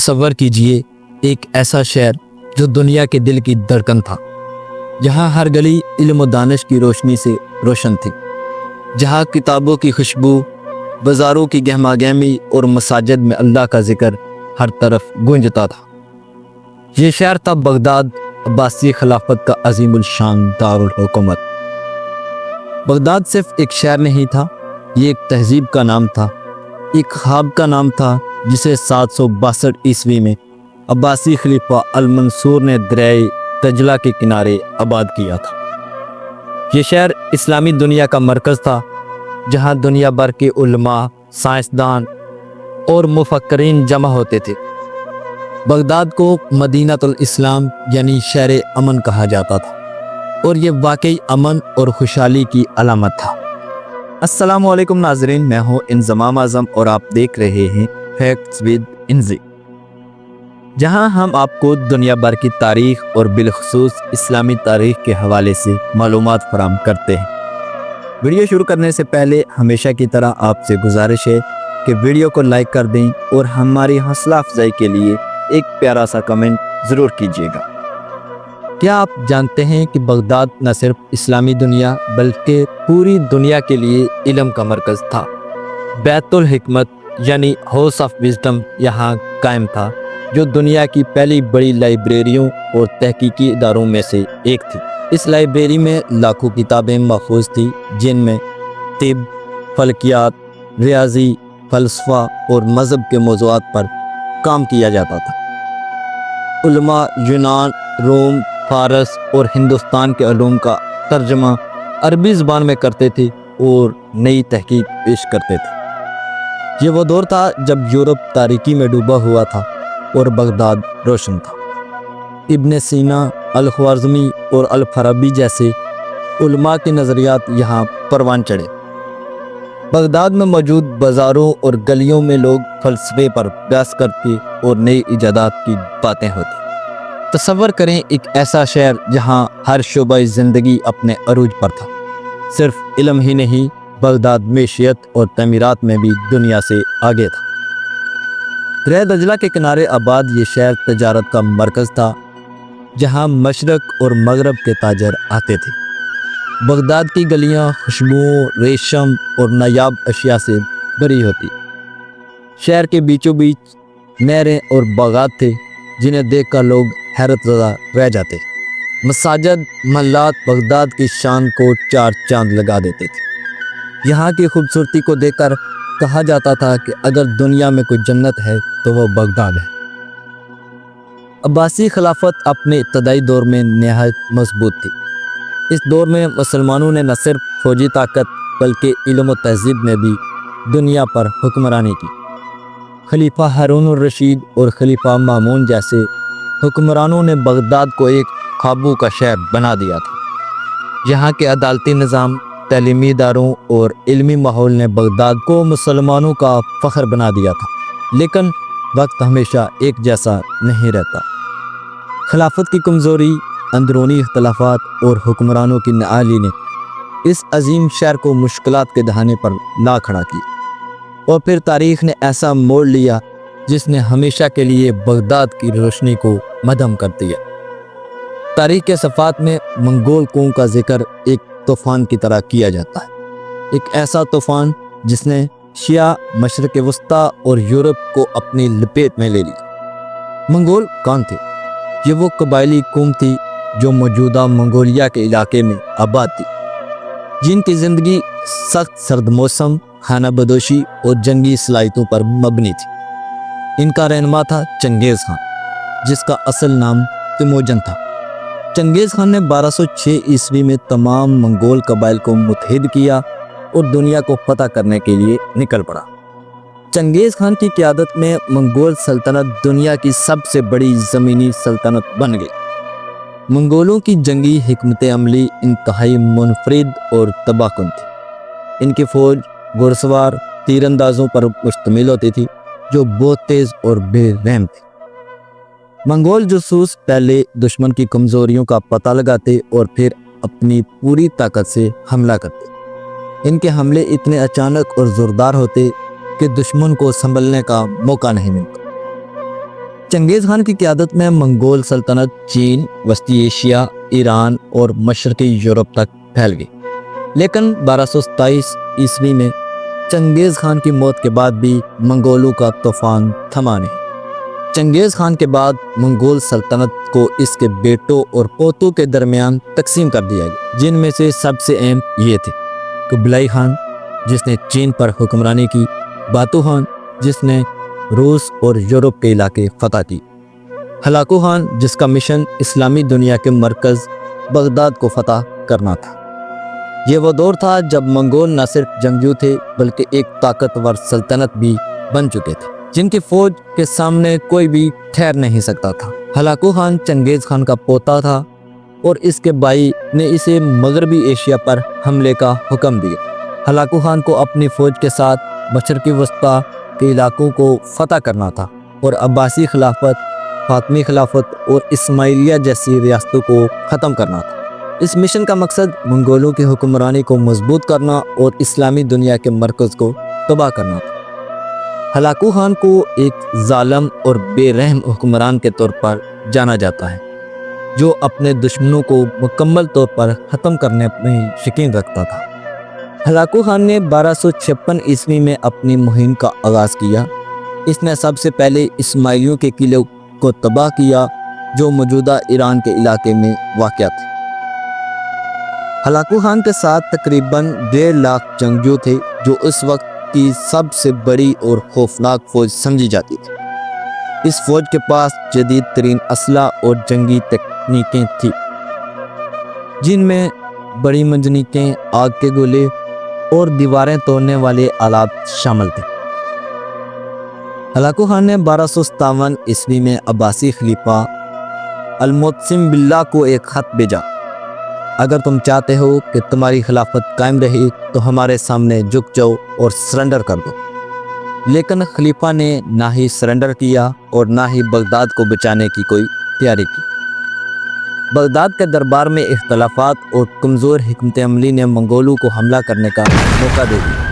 تصور کیجئے ایک ایسا شہر جو دنیا کے دل کی دھڑکن تھا، جہاں ہر گلی علم و دانش کی روشنی سے روشن تھی، جہاں کتابوں کی خوشبو، بازاروں کی گہما گہمی اور مساجد میں اللہ کا ذکر ہر طرف گونجتا تھا۔ یہ شہر تھا بغداد، عباسی خلافت کا عظیم الشان دارالحکومت۔ بغداد صرف ایک شہر نہیں تھا، یہ ایک تہذیب کا نام تھا، ایک خواب کا نام تھا جسے 762 عیسوی میں عباسی خلیفہ المنصور نے دریائے دجلہ کے کنارے آباد کیا تھا۔ یہ شہر اسلامی دنیا کا مرکز تھا، جہاں دنیا بھر کے علماء، سائنسدان اور مفکرین جمع ہوتے تھے۔ بغداد کو مدینہ الاسلام یعنی شہر امن کہا جاتا تھا، اور یہ واقعی امن اور خوشحالی کی علامت تھا۔ السلام علیکم ناظرین، میں ہوں انضمام اعظم اور آپ دیکھ رہے ہیں فیکٹس ود انزی، جہاں ہم آپ کو دنیا بھر کی تاریخ اور بالخصوص اسلامی تاریخ کے حوالے سے معلومات فراہم کرتے ہیں۔ ویڈیو شروع کرنے سے پہلے ہمیشہ کی طرح آپ سے گزارش ہے کہ ویڈیو کو لائک کر دیں اور ہماری حوصلہ افزائی کے لیے ایک پیارا سا کمنٹ ضرور کیجیے گا۔ کیا آپ جانتے ہیں کہ بغداد نہ صرف اسلامی دنیا بلکہ پوری دنیا کے لیے علم کا مرکز تھا؟ بیت الحکمت یعنی ہاؤس آف وزڈم یہاں قائم تھا، جو دنیا کی پہلی بڑی لائبریریوں اور تحقیقی اداروں میں سے ایک تھی۔ اس لائبریری میں لاکھوں کتابیں محفوظ تھیں، جن میں طب، فلکیات، ریاضی، فلسفہ اور مذہب کے موضوعات پر کام کیا جاتا تھا۔ علماء یونان، روم، فارس اور ہندوستان کے علوم کا ترجمہ عربی زبان میں کرتے تھے اور نئی تحقیق پیش کرتے تھے۔ یہ وہ دور تھا جب یورپ تاریکی میں ڈوبا ہوا تھا اور بغداد روشن تھا۔ ابن سینا، الخوارزمی اور الفارابی جیسے علماء کے نظریات یہاں پروان چڑھے۔ بغداد میں موجود بازاروں اور گلیوں میں لوگ فلسفے پر بحث کرتے اور نئی ایجادات کی باتیں ہوتی۔ تصور کریں ایک ایسا شہر جہاں ہر شعبہ زندگی اپنے عروج پر تھا۔ صرف علم ہی نہیں، بغداد معیشت اور تعمیرات میں بھی دنیا سے آگے تھا۔ دریائے دجلہ کے کنارے آباد یہ شہر تجارت کا مرکز تھا، جہاں مشرق اور مغرب کے تاجر آتے تھے۔ بغداد کی گلیاں خوشبوؤں، ریشم اور نایاب اشیاء سے بھری ہوتی۔ شہر کے بیچوں بیچ نہریں اور باغات تھے، جنہیں دیکھ کر لوگ حیرت زدہ رہ جاتے۔ مساجد، محلات بغداد کی شان کو چار چاند لگا دیتے تھے۔ یہاں کی خوبصورتی کو دیکھ کر کہا جاتا تھا کہ اگر دنیا میں کوئی جنت ہے تو وہ بغداد ہے۔ عباسی خلافت اپنے ابتدائی دور میں نہایت مضبوط تھی۔ اس دور میں مسلمانوں نے نہ صرف فوجی طاقت بلکہ علم و تہذیب میں بھی دنیا پر حکمرانی کی۔ خلیفہ ہارون الرشید اور خلیفہ مامون جیسے حکمرانوں نے بغداد کو ایک قابو کا شہر بنا دیا تھا۔ یہاں کے عدالتی نظام، تعلیمی اداروں اور علمی ماحول نے بغداد کو مسلمانوں کا فخر بنا دیا تھا۔ لیکن وقت ہمیشہ ایک جیسا نہیں رہتا۔ خلافت کی کمزوری، اندرونی اختلافات اور حکمرانوں کی نااہلی نے اس عظیم شہر کو مشکلات کے دہانے پر لا کھڑا کیا، اور پھر تاریخ نے ایسا موڑ لیا جس نے ہمیشہ کے لیے بغداد کی روشنی کو مدھم کر دیا۔ تاریخ کے صفحات میں منگول قوم کا ذکر ایک طوفان کی طرح کیا جاتا ہے، ایک ایسا طوفان جس نے شیعہ، مشرق وسطیٰ اور یورپ کو اپنی لپیٹ میں لے لیا۔ منگول کون تھے؟ یہ وہ قبائلی قوم تھی جو موجودہ منگولیا کے علاقے میں آباد تھی، جن کی زندگی سخت سرد موسم، خانہ بدوشی اور جنگی صلاحیتوں پر مبنی تھی۔ ان کا رہنما تھا چنگیز خان، جس کا اصل نام تیموجن تھا۔ چنگیز خان نے 1206 عیسوی میں تمام منگول قبائل کو متحد کیا اور دنیا کو فتح کرنے کے لیے نکل پڑا۔ چنگیز خان کی قیادت میں منگول سلطنت دنیا کی سب سے بڑی زمینی سلطنت بن گئی۔ منگولوں کی جنگی حکمت عملی انتہائی منفرد اور تباہ کن تھی۔ ان کی فوج گھڑ سوار، تیر اندازوں پر مشتمل ہوتی تھی جو بہت تیز اور بے رحم تھی۔ منگول جاسوس پہلے دشمن کی کمزوریوں کا پتہ لگاتے اور پھر اپنی پوری طاقت سے حملہ کرتے۔ ان کے حملے اتنے اچانک اور زوردار ہوتے کہ دشمن کو سنبھلنے کا موقع نہیں ملتا۔ چنگیز خان کی قیادت میں منگول سلطنت چین، وسطی ایشیا، ایران اور مشرقی یورپ تک پھیل گئی، لیکن 1227 عیسوی میں چنگیز خان کی موت کے بعد بھی منگولوں کا طوفان تھما نہیں۔ چنگیز خان کے بعد منگول سلطنت کو اس کے بیٹوں اور پوتوں کے درمیان تقسیم کر دیا گیا، جن میں سے سب سے اہم یہ تھے: قبلائی خان جس نے چین پر حکمرانی کی، باتو خان جس نے روس اور یورپ کے علاقے فتح کی، ہلاکو خان جس کا مشن اسلامی دنیا کے مرکز بغداد کو فتح کرنا تھا۔ یہ وہ دور تھا جب منگول نہ صرف جنگجو تھے بلکہ ایک طاقتور سلطنت بھی بن چکے تھے، جن کی فوج کے سامنے کوئی بھی ٹھہر نہیں سکتا تھا۔ ہلاکو خان چنگیز خان کا پوتا تھا اور اس کے بھائی نے اسے مغربی ایشیا پر حملے کا حکم دیا۔ ہلاکو خان کو اپنی فوج کے ساتھ مشرقی وسطی کے علاقوں کو فتح کرنا تھا اور عباسی خلافت، فاطمی خلافت اور اسماعیلیہ جیسی ریاستوں کو ختم کرنا تھا۔ اس مشن کا مقصد منگولوں کی حکمرانی کو مضبوط کرنا اور اسلامی دنیا کے مرکز کو تباہ کرنا تھا۔ ہلاکو خان کو ایک ظالم اور بے رحم حکمران کے طور پر جانا جاتا ہے، جو اپنے دشمنوں کو مکمل طور پر ختم کرنے میں یقین رکھتا تھا۔ ہلاکو خان نے 1256 عیسوی میں اپنی مہم کا آغاز کیا۔ اس نے سب سے پہلے اسماعیلیوں کے قلعوں کو تباہ کیا جو موجودہ ایران کے علاقے میں واقع تھے۔ ہلاکو خان کے ساتھ تقریباً 1.5 لاکھ جنگجو تھے، جو اس وقت کی سب سے بڑی اور خوفناک فوج سمجھی جاتی تھی۔ اس فوج کے پاس جدید ترین اسلحہ اور جنگی تکنیکیں تھیں، جن میں بڑی منجنیقیں، آگ کے گولے اور دیواریں توڑنے والے آلات شامل تھے۔ ہلاکو خان نے 1257 عیسوی میں عباسی خلیفہ المعتصم باللہ کو ایک خط بھیجا: اگر تم چاہتے ہو کہ تمہاری خلافت قائم رہے تو ہمارے سامنے جھک جاؤ اور سرنڈر کر دو۔ لیکن خلیفہ نے نہ ہی سرنڈر کیا اور نہ ہی بغداد کو بچانے کی کوئی تیاری کی۔ بغداد کے دربار میں اختلافات اور کمزور حکمت عملی نے منگولوں کو حملہ کرنے کا موقع دے دیا۔